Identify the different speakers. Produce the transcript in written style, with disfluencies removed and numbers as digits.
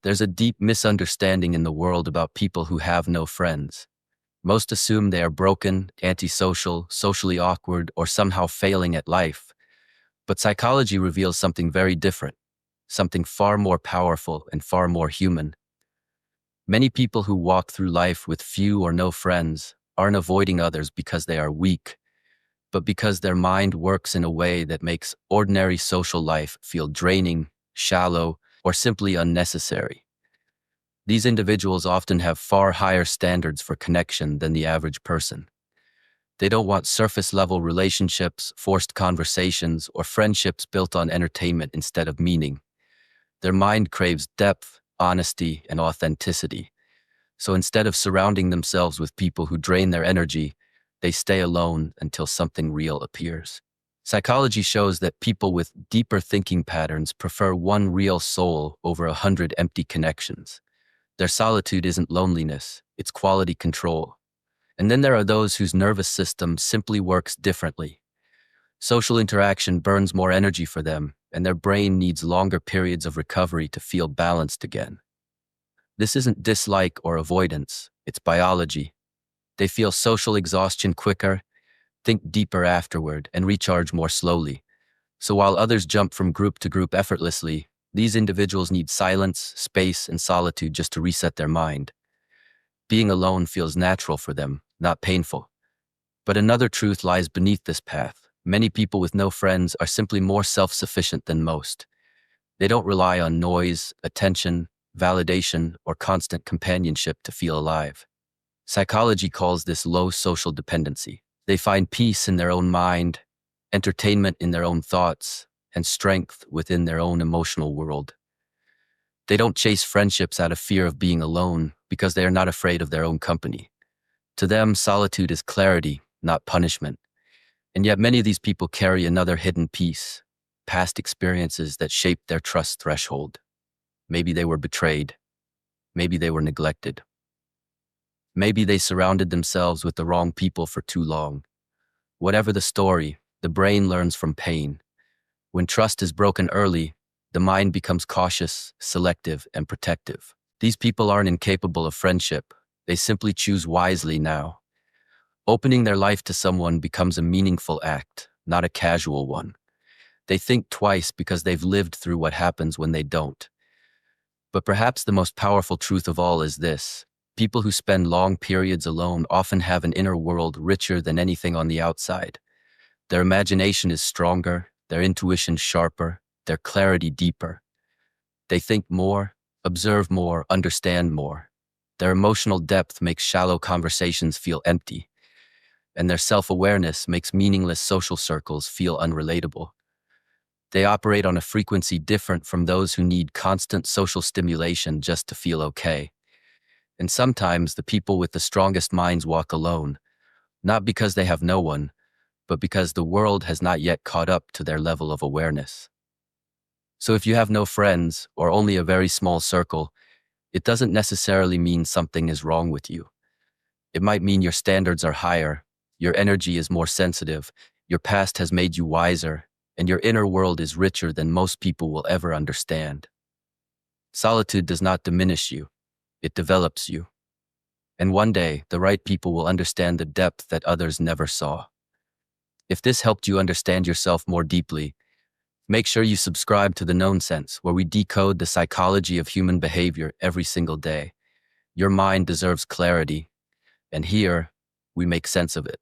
Speaker 1: There's a deep misunderstanding in the world about people who have no friends. Most assume they are broken, antisocial, socially awkward, or somehow failing at life. But psychology reveals something very different, something far more powerful and far more human. Many people who walk through life with few or no friends aren't avoiding others because they are weak, but because their mind works in a way that makes ordinary social life feel draining, shallow, or simply unnecessary. These individuals often have far higher standards for connection than the average person. They don't want surface-level relationships, forced conversations, or friendships built on entertainment instead of meaning. Their mind craves depth, honesty, and authenticity. So instead of surrounding themselves with people who drain their energy, they stay alone until something real appears. Psychology shows that people with deeper thinking patterns prefer one real soul over 100 empty connections. Their solitude isn't loneliness, it's quality control. And then there are those whose nervous system simply works differently. Social interaction burns more energy for them, and their brain needs longer periods of recovery to feel balanced again. This isn't dislike or avoidance, it's biology. They feel social exhaustion quicker, think deeper afterward, and recharge more slowly. So while others jump from group to group effortlessly, these individuals need silence, space, and solitude just to reset their mind. Being alone feels natural for them, not painful. But another truth lies beneath this path. Many people with no friends are simply more self-sufficient than most. They don't rely on noise, attention, validation, or constant companionship to feel alive. Psychology calls this low social dependency. They find peace in their own mind, entertainment in their own thoughts, and strength within their own emotional world. They don't chase friendships out of fear of being alone because they are not afraid of their own company. To them, solitude is clarity, not punishment. And yet many of these people carry another hidden piece, past experiences that shaped their trust threshold. Maybe they were betrayed. Maybe they were neglected. Maybe they surrounded themselves with the wrong people for too long. Whatever the story, the brain learns from pain. When trust is broken early, the mind becomes cautious, selective, and protective. These people aren't incapable of friendship. They simply choose wisely now. Opening their life to someone becomes a meaningful act, not a casual one. They think twice because they've lived through what happens when they don't. But perhaps the most powerful truth of all is this. People who spend long periods alone often have an inner world richer than anything on the outside. Their imagination is stronger, their intuition sharper, their clarity deeper. They think more, observe more, understand more. Their emotional depth makes shallow conversations feel empty, and their self-awareness makes meaningless social circles feel unrelatable. They operate on a frequency different from those who need constant social stimulation just to feel okay. And sometimes the people with the strongest minds walk alone, not because they have no one, but because the world has not yet caught up to their level of awareness. So if you have no friends, or only a very small circle, it doesn't necessarily mean something is wrong with you. It might mean your standards are higher, your energy is more sensitive, your past has made you wiser, and your inner world is richer than most people will ever understand. Solitude does not diminish you, it develops you. And one day, the right people will understand the depth that others never saw. If this helped you understand yourself more deeply, make sure you subscribe to the Known Sense, where we decode the psychology of human behavior every single day. Your mind deserves clarity, and here, we make sense of it.